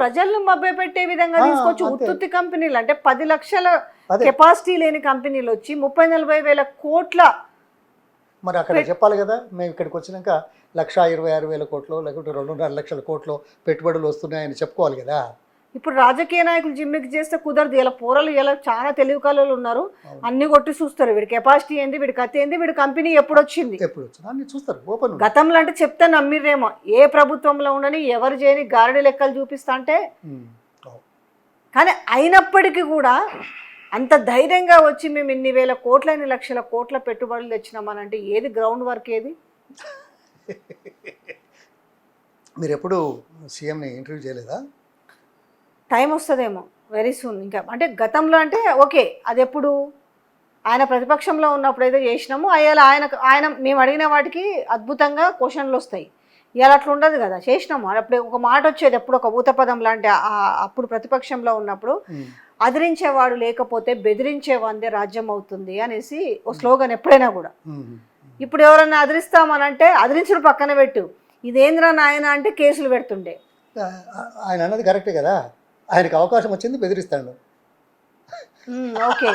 ప్రజలను మభ్యపెట్టే విధంగా తీసుకొచ్చి అంతే. ఉత్తుత్తి కంపెనీలు అంటే 10 లక్షల అదే. కెపాసిటీ లేని కంపెనీలు వచ్చి 30-40 వేల కోట్ల మరి అక్కడ చెప్పాలి కదా, మేము ఇక్కడికి వచ్చినాక 1,26,6,000 కోట్లు లేకుంటే 2.5 లక్షల కోట్లు పెట్టుబడులు వస్తున్నాయని చెప్పుకోవాలి కదా. ఇప్పుడు రాజకీయ నాయకులు జిమ్మికి చేస్తే కుదరదు. ఇలా పోరలు ఇలా చాలా తెలివి కళలు ఉన్నారు, అన్ని కొట్టి చూస్తారు. వీడి కెపాసిటీ ఏంది, వీడి కథ ఏంది, వీడి కంపెనీ ఎప్పుడు వచ్చింది, ఎప్పుడు వచ్చినా అన్ని చూస్తారు ఓపెన్. గతంలో అంటే చెప్తే నమ్మిరేమో. ఏ ప్రభుత్వంలో ఉండని ఎవరు చేయని గారడి లెక్కలు చూపిస్తా అంటే, కానీ అయినప్పటికీ కూడా అంత ధైర్యంగా వచ్చి మేము ఇన్ని వేల కోట్ల ఇన్ని లక్షల కోట్ల పెట్టుబడులు తెచ్చినామనంటే ఏది గ్రౌండ్ వర్క్ ఏది? మీరు ఎప్పుడు సీఎంని ఇంటర్వ్యూ చేయలేదా? టైం వస్తుందేమో వెరీ సూన్. ఇంకా అంటే గతంలో అంటే ఓకే, అది ఎప్పుడు ఆయన ప్రతిపక్షంలో ఉన్నప్పుడు ఏదో చేసినాము, అయ్యాల ఆయన మేము అడిగిన వాటికి అద్భుతంగా క్వశ్చన్లు వస్తాయి. ఇవాళ అట్లా ఉండదు కదా. చేసినాము అప్పుడు ఒక మాట వచ్చేది, ఎప్పుడు ఒక ఊతపదం లాంటి అప్పుడు ప్రతిపక్షంలో ఉన్నప్పుడు, అదిరించేవాడు లేకపోతే బెదిరించేవాందే రాజ్యం అవుతుంది అనేసి ఓ స్లోగన్ ఎప్పుడైనా కూడా. ఇప్పుడు ఎవరన్నా అదిరిస్తామనంటే అదిరించుడు పక్కన పెట్టు, ఇదేంద్రా నాయన అంటే కేసులు పెడుతుండే. ఆయన అన్నది కరెక్టే కదా, ఆయనకి అవకాశం వచ్చింది బెదిరిస్తాడు. ఓకే,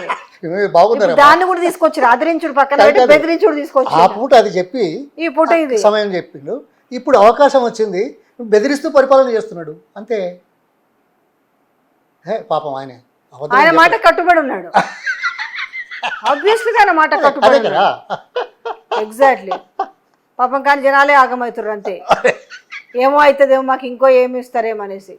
బాగుంది. దాన్ని కూడా తీసుకొచ్చారు, అదిరించుడు పక్కన పెట్టి బెదిరించుడు తీసుకొచ్చి. ఆ పూట అది చెప్పి ఈ పూట ఇది సమయం చెప్పిండు. ఇప్పుడు అవకాశం వచ్చింది, బెదిరిస్తూ పరిపాలన చేస్తున్నాడు అంతే. పాపం ఆయన మాట కట్టుబడి ఉన్నాడు. ఆబ్వియస్లీ ఆయన మాట కట్టుబడి ఉన్నాడు. ఎగ్జాక్ట్లీ. పాపం కానీ జనాలే ఆగమవుతారు అంతే. ఏమో అవుతుందేమో, మాకు ఇంకో ఏమి ఇస్తారేమో అనేసి.